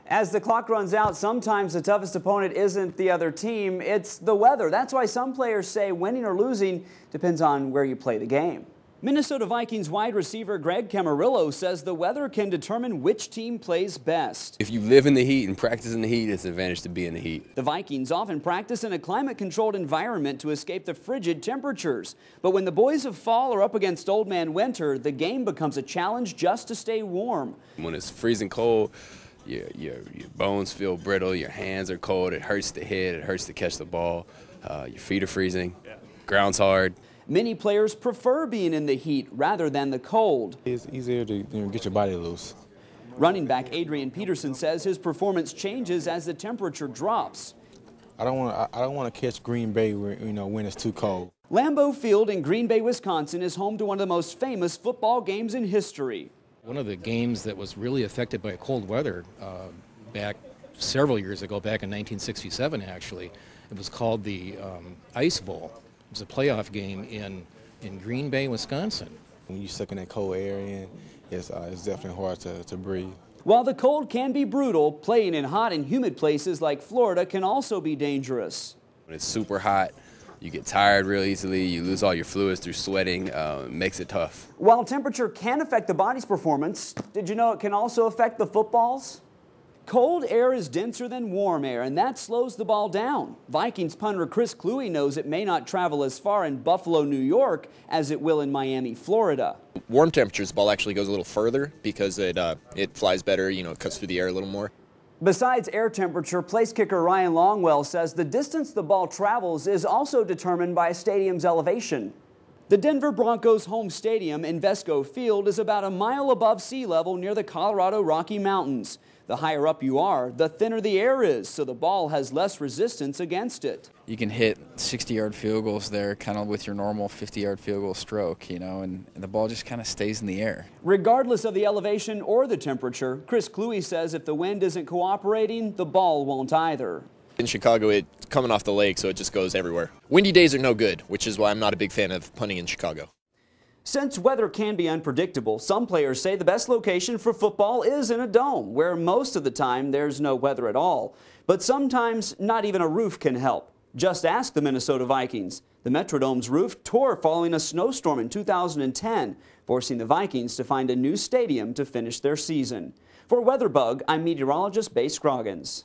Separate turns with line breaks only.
As the clock runs out, sometimes the toughest opponent isn't the other team, it's the weather. That's why some players say winning or losing depends on where you play the game. Minnesota Vikings wide receiver Greg Camarillo says the weather can determine which team plays best.
If you live in the heat and practice in the heat, it's an advantage to be in the heat.
The Vikings often practice in a climate-controlled environment to escape the frigid temperatures. But when the boys of fall are up against old man winter, the game becomes a challenge just to stay warm.
When it's freezing cold, your bones feel brittle, your hands are cold, it hurts to hit, it hurts to catch the ball, your feet are freezing, ground's hard.
Many players prefer being in the heat rather than the cold.
It's easier to get your body loose.
Running back Adrian Peterson says his performance changes as the temperature drops.
I don't want to catch Green Bay when it's too cold.
Lambeau Field in Green Bay, Wisconsin is home to one of the most famous football games in history.
One of the games that was really affected by cold weather back several years ago, back in 1967 actually, it was called the Ice Bowl. It was a playoff game in Green Bay, Wisconsin.
When you're sucking that cold air in, it's definitely hard to breathe.
While the cold can be brutal, playing in hot and humid places like Florida can also be dangerous.
When it's super hot, you get tired real easily, you lose all your fluids through sweating, it makes it tough.
While temperature can affect the body's performance, did you know it can also affect the footballs? Cold air is denser than warm air, and that slows the ball down. Vikings punter Chris Kluwe knows it may not travel as far in Buffalo, New York, as it will in Miami, Florida.
Warm temperatures, the ball actually goes a little further because it flies better, it cuts through the air a little more.
Besides air temperature, place kicker Ryan Longwell says the distance the ball travels is also determined by a stadium's elevation. The Denver Broncos' home stadium, Invesco Field, is about a mile above sea level near the Colorado Rocky Mountains. The higher up you are, the thinner the air is, so the ball has less resistance against it.
You can hit 60-yard field goals there kind of with your normal 50-yard field goal stroke, and the ball just kind of stays in the air.
Regardless of the elevation or the temperature, Chris Kluwe says if the wind isn't cooperating, the ball won't either.
In Chicago, it's coming off the lake, so it just goes everywhere. Windy days are no good, which is why I'm not a big fan of punting in Chicago.
Since weather can be unpredictable, some players say the best location for football is in a dome, where most of the time there's no weather at all. But sometimes not even a roof can help. Just ask the Minnesota Vikings. The Metrodome's roof tore following a snowstorm in 2010, forcing the Vikings to find a new stadium to finish their season. For WeatherBug, I'm meteorologist Bay Scroggins.